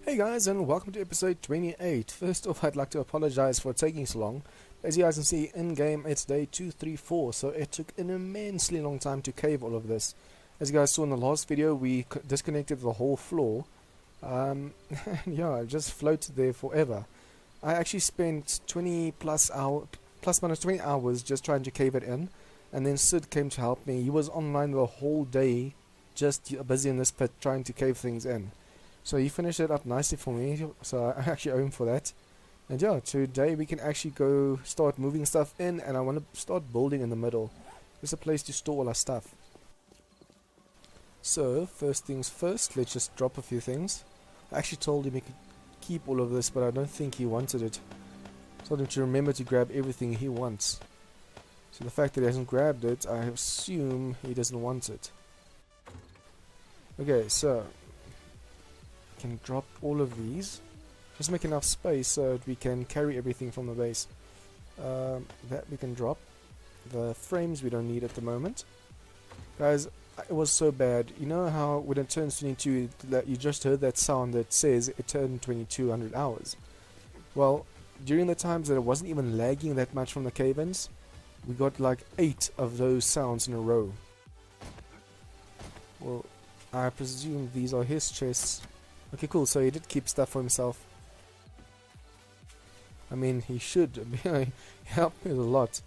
Hey guys, and welcome to episode 28. First off, I'd like to apologize for taking so long. As you guys can see, in-game it's day 234, so it took an immensely long time to cave all of this. As you guys saw in the last video, we disconnected the whole floor. Yeah, it just floated there forever. I actually spent 20 plus minus 20 hours just trying to cave it in, and then Sid came to help me. He was online the whole day, just busy in this pit trying to cave things in. So he finished it up nicely for me, so I actually owe him for that. And yeah, today we can actually go start moving stuff in, and I want to start building in the middle. There's a place to store all our stuff. So, first things first, let's just drop a few things. I actually told him he could keep all of this, but I don't think he wanted it. I told him to remember to grab everything he wants. So the fact that he hasn't grabbed it, I assume he doesn't want it. Okay, so can drop all of these, just make enough space so that we can carry everything from the base. That we can drop. The frames we don't need at the moment. Guys, it was so bad. You know how when it turns 22, that you just heard that sound that says it turned 2200 hours? Well, during the times that it wasn't even lagging that much from the cave-ins, we got like 8 of those sounds in a row. Well, I presume these are his chests. Okay, cool, so he did keep stuff for himself. I mean, he should. He helped me a lot.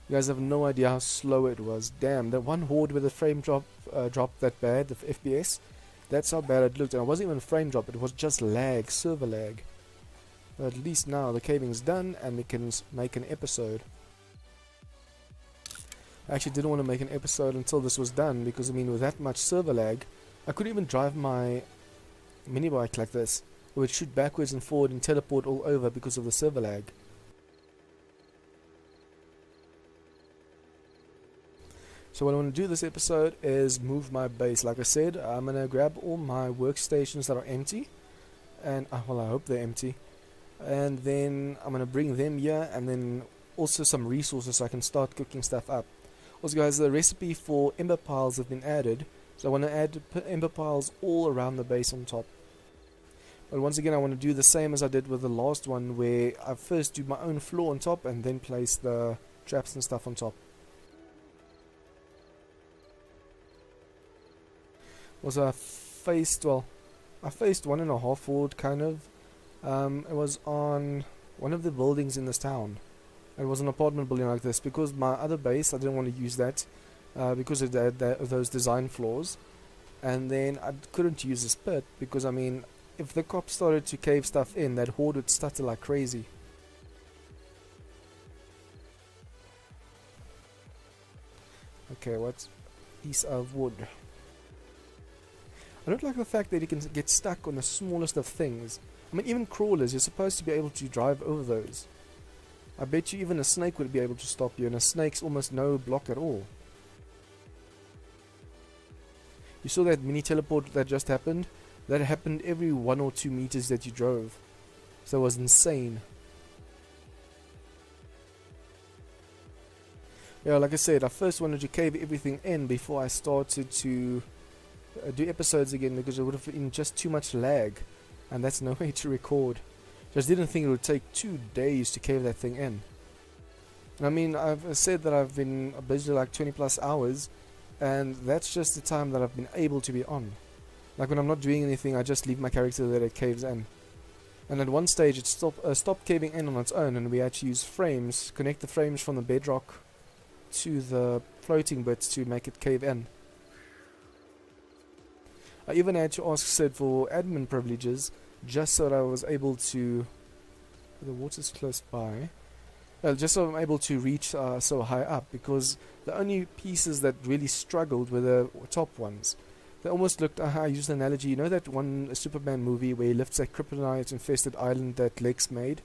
You guys have no idea how slow it was. Damn, that one horde where the frame drop dropped that bad, the FPS, that's how bad it looked. And it wasn't even frame drop, it was just lag, server lag. But at least now the caving's done and we can make an episode. I actually didn't want to make an episode until this was done, because I mean, with that much server lag, I couldn't even drive my mini bike like this. It would shoot backwards and forward and teleport all over because of the server lag. So what I want to do this episode is move my base. Like I said, I'm going to grab all my workstations that are empty, and well, I hope they're empty, and then I'm going to bring them here, and then also some resources so I can start cooking stuff up. Also guys, the recipe for ember piles have been added, so I want to add ember piles all around the base on top. But once again, I want to do the same as I did with the last one, where I first do my own floor on top and then place the traps and stuff on top. Also, I faced 1.5 forward, kind of. It was on one of the buildings in this town. It was an apartment building like this, because my other base, I didn't want to use that, because it had those design flaws. And then I couldn't use this pit, because I mean, if the cops started to cave stuff in, that horde would stutter like crazy. Okay, what's piece of wood? I don't like the fact that you can get stuck on the smallest of things. I mean, even crawlers, you're supposed to be able to drive over those. I bet you even a snake would be able to stop you, and a snake's almost no block at all. You saw that mini teleport that just happened? That happened every 1 or 2 meters that you drove. So it was insane. Yeah, like I said, I first wanted to cave everything in before I started to do episodes again, because it would have been just too much lag, and that's no way to record. Just didn't think it would take 2 days to cave that thing in. And I mean, I've said that I've been busy like 20 plus hours, and that's just the time that I've been able to be on. Like when I'm not doing anything, I just leave my character there, it caves in. And at one stage it stopped caving in on its own, and we had to use frames, connect the frames from the bedrock to the floating bits to make it cave in. I even had to ask Sid for admin privileges, just so that I was able to... The water's close by. Just so I'm able to reach so high up, because the only pieces that really struggled were the top ones. They almost looked, I used an analogy, you know that one Superman movie where he lifts that kryptonite-infested island that Lex made?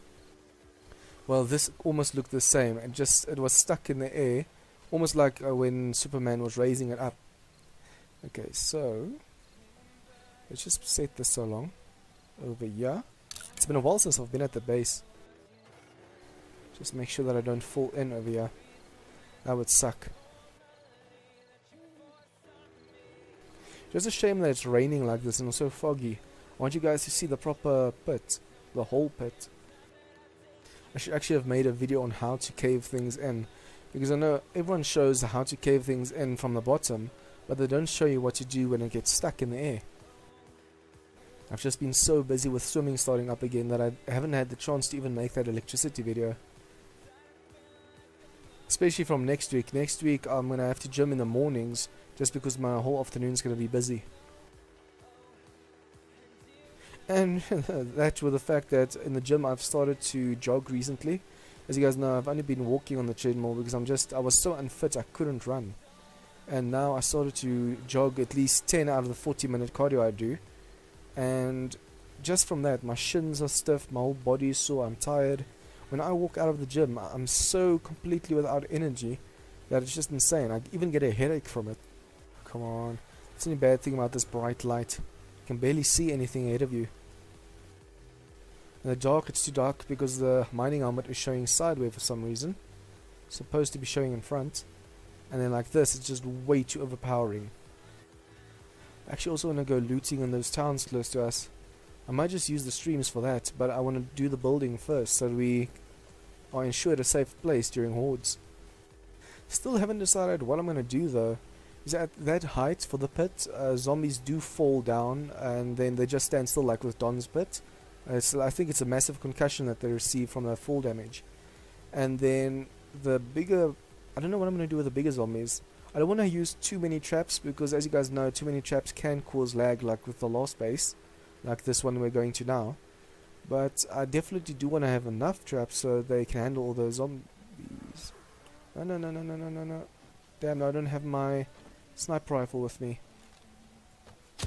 Well, this almost looked the same, and it was stuck in the air, almost like when Superman was raising it up. Okay, so let's just set this along over here. It's been a while since I've been at the base. Just make sure that I don't fall in over here. That would suck. Just a shame that it's raining like this and so foggy. I want you guys to see the proper pit, the whole pit. I should actually have made a video on how to cave things in, because I know everyone shows how to cave things in from the bottom, but they don't show you what to do when it gets stuck in the air. I've just been so busy with swimming starting up again that I haven't had the chance to even make that electricity video. Especially from next week. Next week I'm going to have to gym in the mornings, just because my whole afternoon's going to be busy. And that with the fact that in the gym I've started to jog recently. As you guys know, I've only been walking on the treadmill because I was so unfit I couldn't run. And now I started to jog at least 10 out of the 40-minute cardio I do. And just from that, my shins are stiff, my whole body is sore, I'm tired. When I walk out of the gym, I'm so completely without energy that it's just insane. I even get a headache from it. Come on. That's the only bad thing about this bright light. You can barely see anything ahead of you. In the dark, it's too dark because the mining helmet is showing sideways for some reason. It's supposed to be showing in front. And then like this, it's just way too overpowering. I actually also want to go looting in those towns close to us. I might just use the streams for that, but I want to do the building first so that we are ensured a safe place during hordes. Still haven't decided what I'm going to do though. Is at that height for the pit, zombies do fall down and then they just stand still like with Don's pit. I think it's a massive concussion that they receive from that fall damage. And then the bigger... I don't know what I'm going to do with the bigger zombies. I don't want to use too many traps because, as you guys know, too many traps can cause lag, like with the last base, like this one we're going to now. But I definitely do want to have enough traps so they can handle all those zombies. No. Damn, I don't have my sniper rifle with me.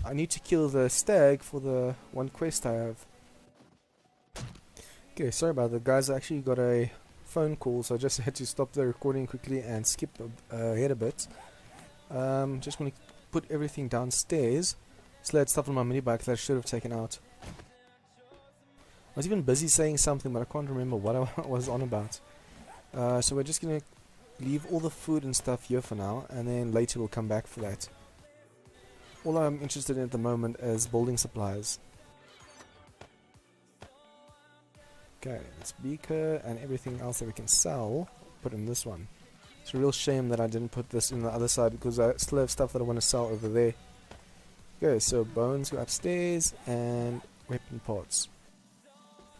I need to kill the stag for the one quest I have. Okay, sorry about that, guys. I actually got a phone call, so I just had to stop the recording quickly and skip ahead a bit. Just want to put everything downstairs. Still had stuff on my mini bike that I should have taken out. I was even busy saying something, but I can't remember what I was on about. So we're just gonna leave all the food and stuff here for now, and then later we'll come back for that. All I'm interested in at the moment is building supplies. Okay, this beaker and everything else that we can sell, put in this one. It's a real shame that I didn't put this in the other side because I still have stuff that I want to sell over there. Okay, so bones go upstairs and weapon parts.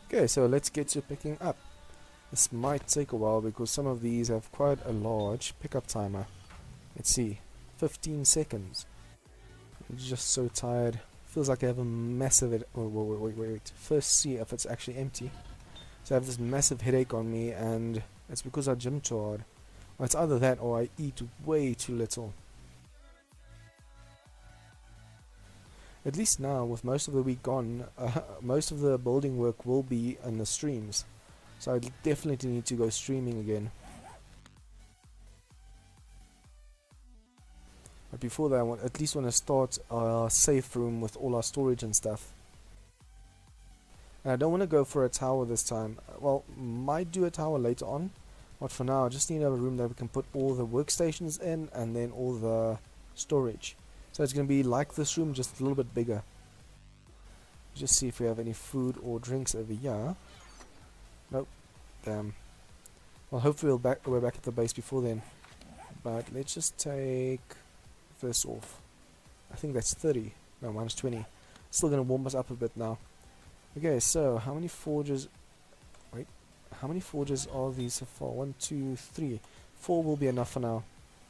Okay, so let's get to picking up. This might take a while because some of these have quite a large pickup timer. Let's see, 15 seconds. I'm just so tired. Feels like I have a massive... wait. First see if it's actually empty. So I have this massive headache on me, and it's because I gym too hard. Or it's either that or I eat way too little. At least now, with most of the week gone, most of the building work will be in the streams. So I definitely need to go streaming again. But before that, I at least want to start our safe room with all our storage and stuff. And I don't want to go for a tower this time. Well, might do a tower later on. But for now, I just need to have a room that we can put all the workstations in and then all the storage. So it's going to be like this room, just a little bit bigger. Just see if we have any food or drinks over here. Nope. Damn. Well, hopefully we're back at the base before then. But let's just take this off. I think that's 30. No, minus 20. Still going to warm us up a bit now. Okay, so how many forges... Wait. How many forges are these so far? 1, 2, 3. 4 will be enough for now.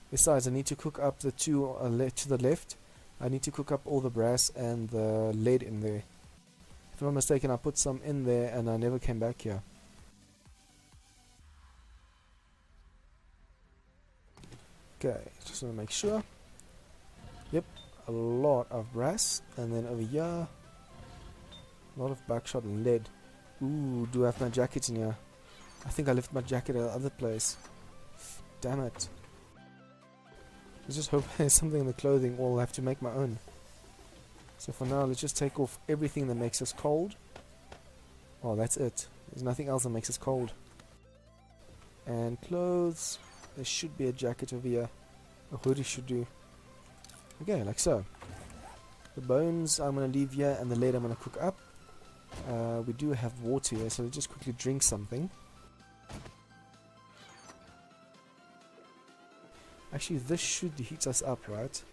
Besides, I need to cook up the two to the left. I need to cook up all the brass and the lead in there. If I'm not mistaken, I put some in there and I never came back here. Okay, just want to make sure. Yep, a lot of brass. And then over here, a lot of buckshot and lead. Ooh, do I have my jacket in here? I think I left my jacket at the other place. Damn it. Let's just hope there's something in the clothing, or I'll have to make my own. So for now, let's just take off everything that makes us cold. Oh, that's it. There's nothing else that makes us cold. And clothes. There should be a jacket over here. A hoodie should do. Okay, like so. The bones I'm going to leave here, and the lead I'm going to cook up. We do have water here, so let's just quickly drink something. Actually, this should heat us up, right?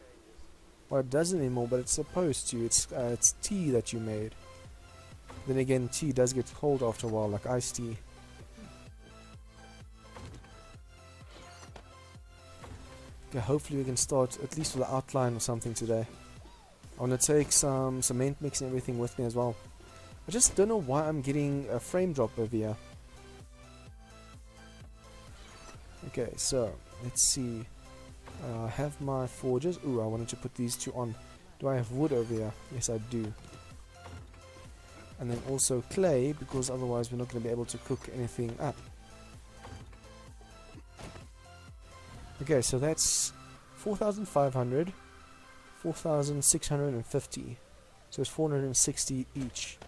Well, it doesn't anymore, but it's supposed to. It's tea that you made. Then again, tea does get cold after a while, like iced tea. Okay, hopefully we can start at least with an outline or something today. I want to take some cement mix and everything with me as well. I just don't know why I'm getting a frame drop over here. Okay, so let's see. I have my forges. Ooh, I wanted to put these two on. Do I have wood over here? Yes, I do. And then also clay, because otherwise we're not going to be able to cook anything up. Okay, so that's 4,500, 4,650. So it's 460 each.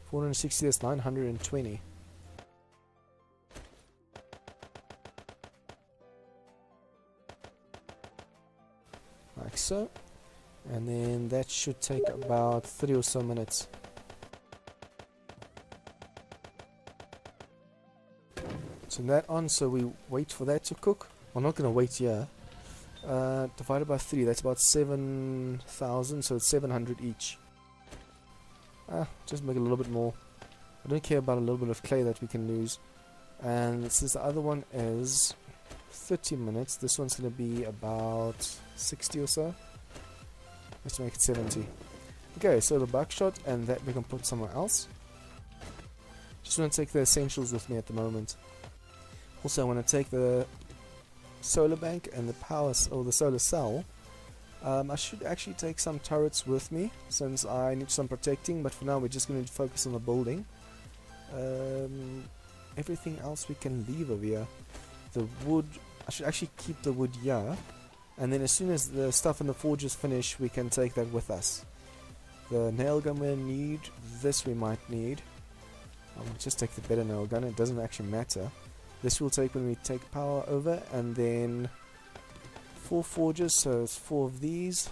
460, that's 920. Like so. And then that should take about 30 or so minutes. Turn that on, so we wait for that to cook. I'm not going to wait here. Divided by 3, that's about 7,000, so it's 700 each. Just make it a little bit more. I don't care about a little bit of clay that we can lose. And since the other one is 30 minutes, this one's going to be about 60 or so. Let's make it 70. Okay, so the buckshot, and that we can put somewhere else. Just want to take the essentials with me at the moment. Also, I want to take the solar bank and the power, or the solar cell. I should actually take some turrets with me, since I need some protecting, but for now we're just going to focus on the building. Everything else we can leave over here. The wood, I should actually keep the wood here, and then as soon as the stuff in the forge is finished, we can take that with us. The nail gun we'll need, this we might need. I'll just take the better nail gun, it doesn't actually matter. This we'll take when we take power over, and then 4 forges, so it's 4 of these,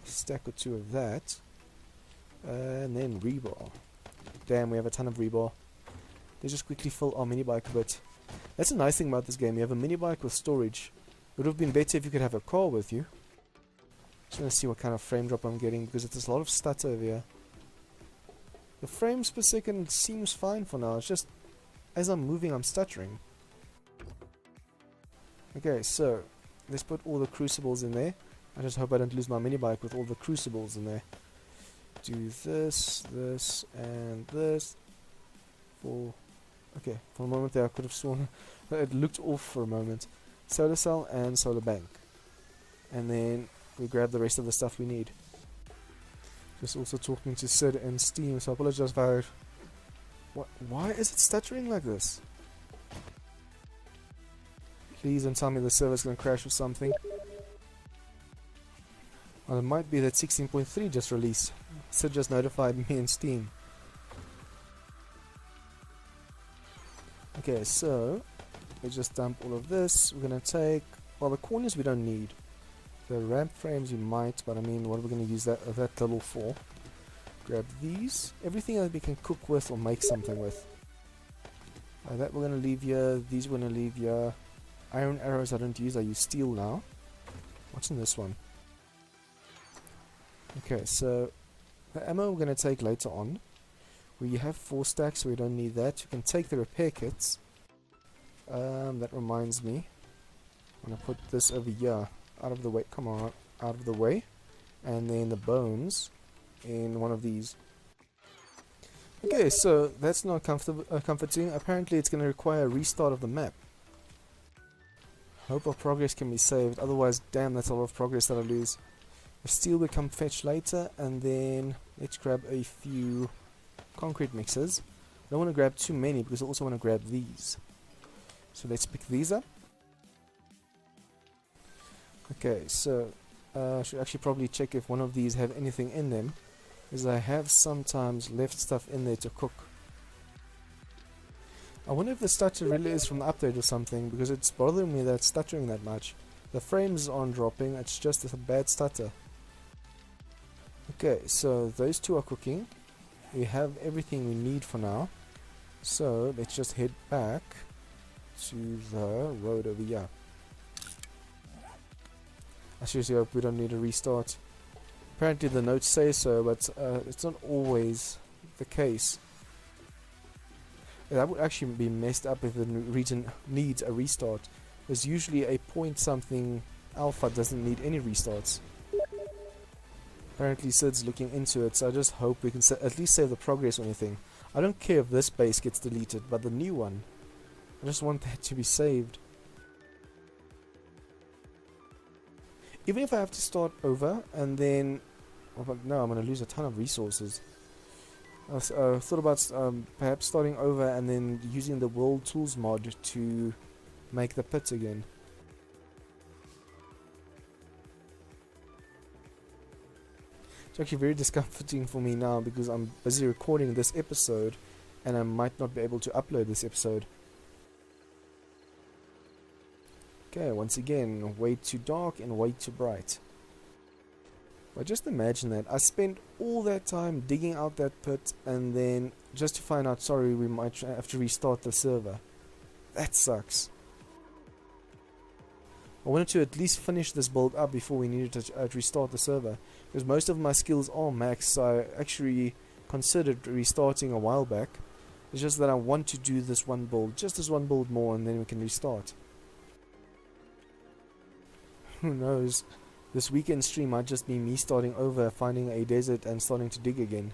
stack or 2 of that, and then rebar. Damn, we have a ton of rebar. Let's just quickly fill our mini bike a bit. That's a nice thing about this game, you have a mini bike with storage. It would have been better if you could have a car with you. Just want to see what kind of frame drop I'm getting, because there's a lot of stutter over here. The frames per second seems fine for now, it's just as I'm moving I'm stuttering. Okay, so let's put all the crucibles in there. I just hope I don't lose my mini bike with all the crucibles in there. Do this, this, and this. Okay, for a moment there I could have sworn it looked off for a moment. Solar cell and solar bank. And then we grab the rest of the stuff we need. Just also talking to Sid and Steam, so I apologize for why is it stuttering like this? Please don't tell me the server's gonna crash or something. Well, it might be that 16.3 just released. Sid just notified me in Steam. Okay, so we just dump all of this. We're gonna take, well, the corners we don't need. The ramp frames we might, but I mean, what are we gonna use that level for? Grab these. Everything that we can cook with or make something with. That we're gonna leave here. These we're gonna leave here. Iron arrows I don't use. I use steel now. What's in this one? Okay, so the ammo we're gonna take later on. We have 4 stacks, so we don't need that. You can take the repair kits. That reminds me. I'm gonna put this over here, out of the way. Come on, out of the way. And then the bones in one of these. Okay, so that's not comforting. Apparently it's going to require a restart of the map. Hope our progress can be saved, otherwise, damn, that's a lot of progress that I lose. The steel will come fetch later, and then let's grab a few concrete mixers. I don't want to grab too many because I also want to grab these. So let's pick these up. Okay, so I should actually probably check if one of these have anything in them, because I have sometimes left stuff in there to cook. I wonder if the stutter really is from the update or something, because it's bothering me that it's stuttering that much. The frames aren't dropping, it's just a bad stutter. Okay, so those two are cooking. We have everything we need for now. So let's just head back to the road over here. I seriously hope we don't need a restart. Apparently the notes say so, but it's not always the case. That would actually be messed up if the region needs a restart. There's usually a point something alpha doesn't need any restarts. Apparently Sid's looking into it, so I just hope we can at least save the progress or anything. I don't care if this base gets deleted, but the new one, I just want that to be saved. Even if I have to start over and then... oh, but no, I'm going to lose a ton of resources. I thought about perhaps starting over and then using the World Tools mod to make the pit again. It's actually very discomforting for me now because I'm busy recording this episode and I might not be able to upload this episode. Okay, once again, way too dark and way too bright. But just imagine that. I spent all that time digging out that pit and then just to find out, sorry, we might have to restart the server. That sucks. I wanted to at least finish this build up before we needed to restart the server. Because most of my skills are maxed, so I actually considered restarting a while back. It's just that I want to do this one build, just this one build more, and then we can restart. Who knows? This weekend stream might just be me starting over, finding a desert and starting to dig again.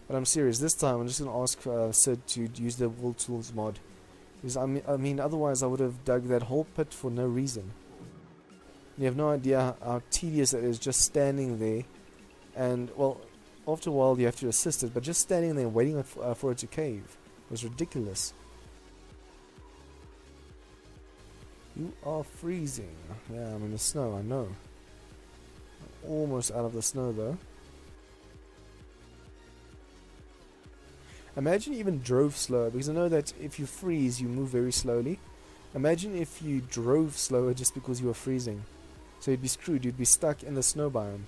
But I'm serious, this time I'm just going to ask Sid to use the World Tools mod. Because I mean, otherwise I would have dug that whole pit for no reason. You have no idea how tedious it is just standing there. And, well, after a while you have to assist it, but just standing there waiting for it to cave was ridiculous. You are freezing. Yeah, I'm in the snow, I know. I'm almost out of the snow though. Imagine you even drove slower, because I know that if you freeze you move very slowly. Imagine if you drove slower just because you were freezing. So you'd be screwed, you'd be stuck in the snow biome.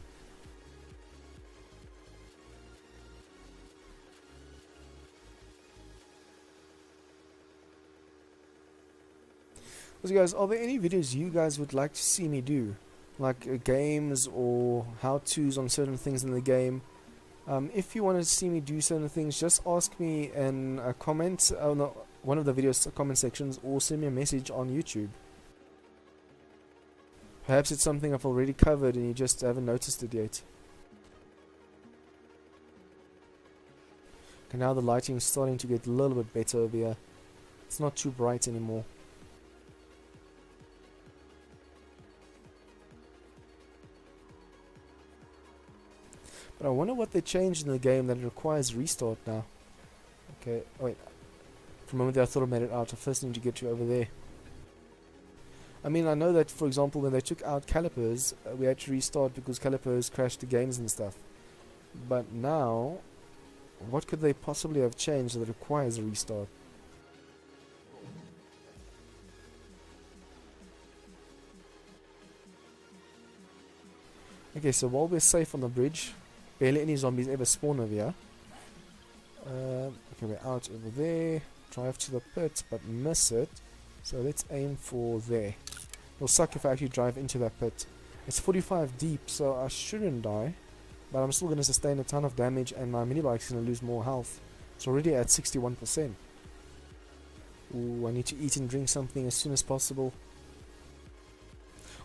So guys, are there any videos you guys would like to see me do? Like games or how-tos on certain things in the game? If you want to see me do certain things, just ask me in a comment on one of the video's comment sections, or send me a message on YouTube. Perhaps it's something I've already covered and you just haven't noticed it yet. Okay, now the lighting is starting to get a little bit better over here. It's not too bright anymore. But I wonder what they changed in the game that it requires restart now. Okay, oh wait. For a moment there I thought I made it out. I first need to get you over there. I mean, I know that, for example, when they took out calipers, we had to restart because calipers crashed the games and stuff. But now, what could they possibly have changed that requires a restart? Okay, so while we're safe on the bridge, barely any zombies ever spawn over here. Okay, we're out over there. Drive to the pit, but miss it. So let's aim for there. It'll suck if I actually drive into that pit. It's 45 deep, so I shouldn't die. But I'm still going to sustain a ton of damage, and my minibike's going to lose more health. It's already at 61%. Ooh, I need to eat and drink something as soon as possible.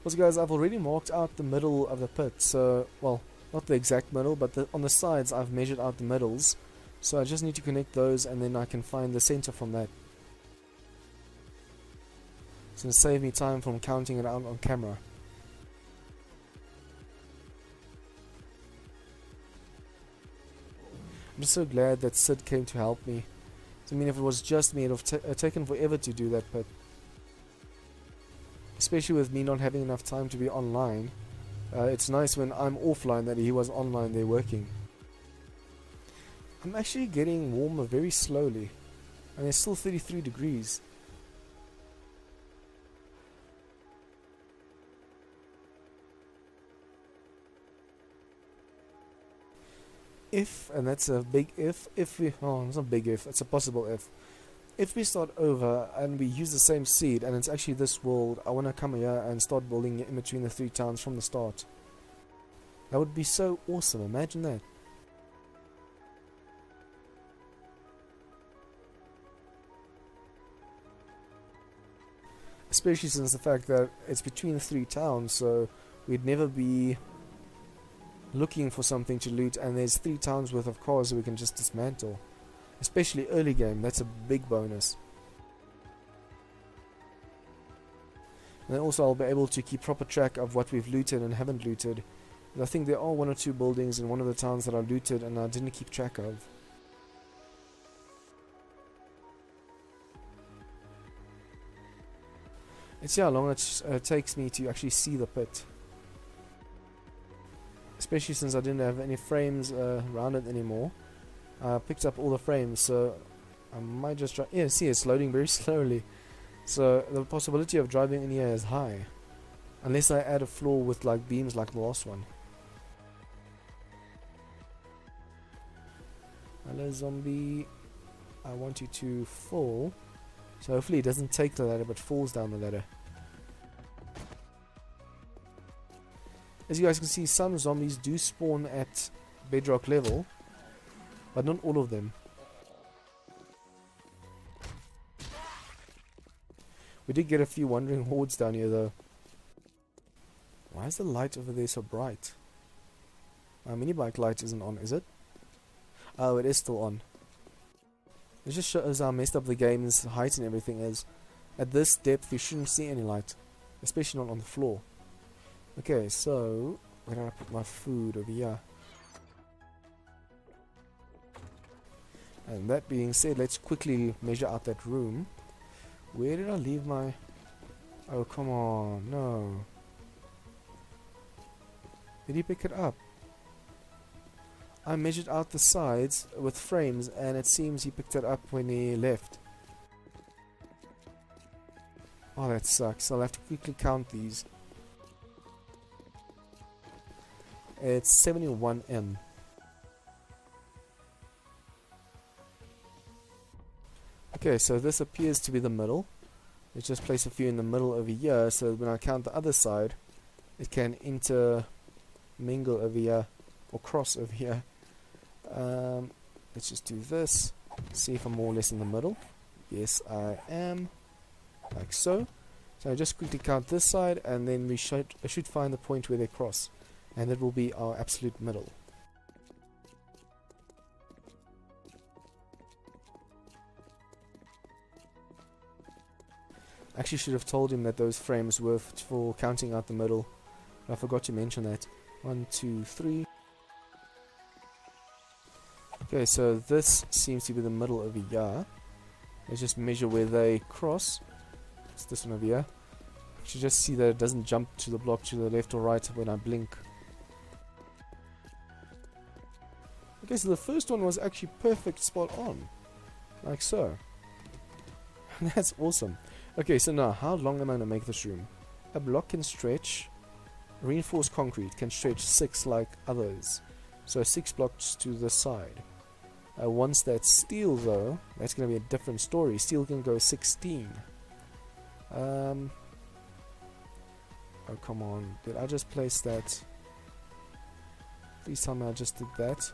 Also guys, I've already marked out the middle of the pit. So, well, not the exact middle, but on the sides I've measured out the middles. So I just need to connect those, and then I can find the center from that. It's going to save me time from counting it out on camera. I'm just so glad that Sid came to help me. I mean, if it was just me, it would have taken forever to do that, but especially with me not having enough time to be online, it's nice when I'm offline that he was online there working. I'm actually getting warmer very slowly, and it's still 33 degrees. if, and that's a big if we, oh, it's not a big if, it's a possible if we start over and we use the same seed and it's actually this world, I want to come here and start building in between the 3 towns from the start. That would be so awesome, imagine that. Especially since the fact that it's between the 3 towns, so we'd never be looking for something to loot, and there's 3 towns worth of cars that we can just dismantle. Especially early game, that's a big bonus. And then also I'll be able to keep proper track of what we've looted and haven't looted. And I think there are 1 or 2 buildings in one of the towns that I looted and I didn't keep track of. Let's see how long it takes me to actually see the pit. Especially since I didn't have any frames around it anymore. I picked up all the frames, so I might just try. Yeah, see, it's loading very slowly. So the possibility of driving in here is high. Unless I add a floor with like beams like the last one. Hello zombie. I want you to fall. So hopefully it doesn't take the ladder but falls down the ladder. As you guys can see, some zombies do spawn at bedrock level, but not all of them. We did get a few wandering hordes down here though. Why is the light over there so bright? My mini bike light isn't on, is it? Oh, it is still on. It just shows how messed up the game's height and everything is. At this depth you shouldn't see any light, especially not on the floor. Okay, so where did I put my food? Over here. And that being said, let's quickly measure out that room. Where did I leave my... Oh, come on, no. Did he pick it up? I measured out the sides with frames and it seems he picked it up when he left. Oh, that sucks. I'll have to quickly count these. It's 71M. Okay, so this appears to be the middle. Let's just place a few in the middle over here so when I count the other side, it can intermingle over here or cross over here. Let's just do this. See if I'm more or less in the middle. Yes, I am. Like so. So I just quickly count this side, and then I should find the point where they cross, and that will be our absolute middle. I actually should have told him that those frames were for counting out the middle. I forgot to mention that. 1, 2, 3. Okay, so this seems to be the middle over here. Let's just measure where they cross. It's this one over here. You should just see that it doesn't jump to the block to the left or right when I blink. Okay, so the first one was actually perfect, spot on. Like so. That's awesome. Okay, so now, how long am I going to make this room? A block can stretch. Reinforced concrete can stretch 6 like others. So 6 blocks to the side. Once that's steel though, that's going to be a different story. Steel can go 16. Oh, come on. Did I just place that? Please tell me I just did that.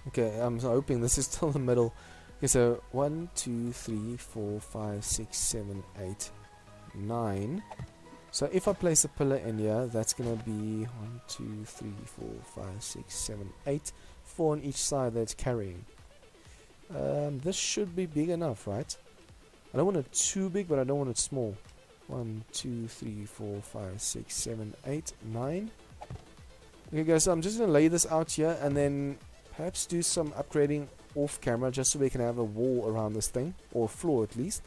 Okay, I'm hoping this is still the middle. Okay, so 1, 2, 3, 4, 5, 6, 7, 8, 9. So if I place a pillar in here, that's going to be 1, 2, 3, 4, 5, 6, 7, 8. 4 on each side that's carrying. This should be big enough, right? I don't want it too big, but I don't want it small. 1, 2, 3, 4, 5, 6, 7, 8, 9. Okay guys, so I'm just going to lay this out here and then perhaps do some upgrading off camera just so we can have a wall around this thing, or a floor at least.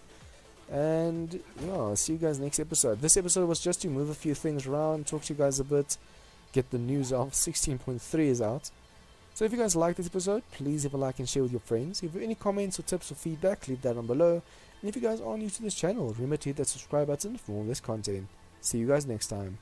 And yeah, I'll see you guys next episode. This episode was just to move a few things around, talk to you guys a bit, get the news off. 16.3 is out. So if you guys like this episode, please leave a like and share with your friends. If you have any comments or tips or feedback, leave that down below. And if you guys are new to this channel, remember to hit that subscribe button for more of this content. See you guys next time.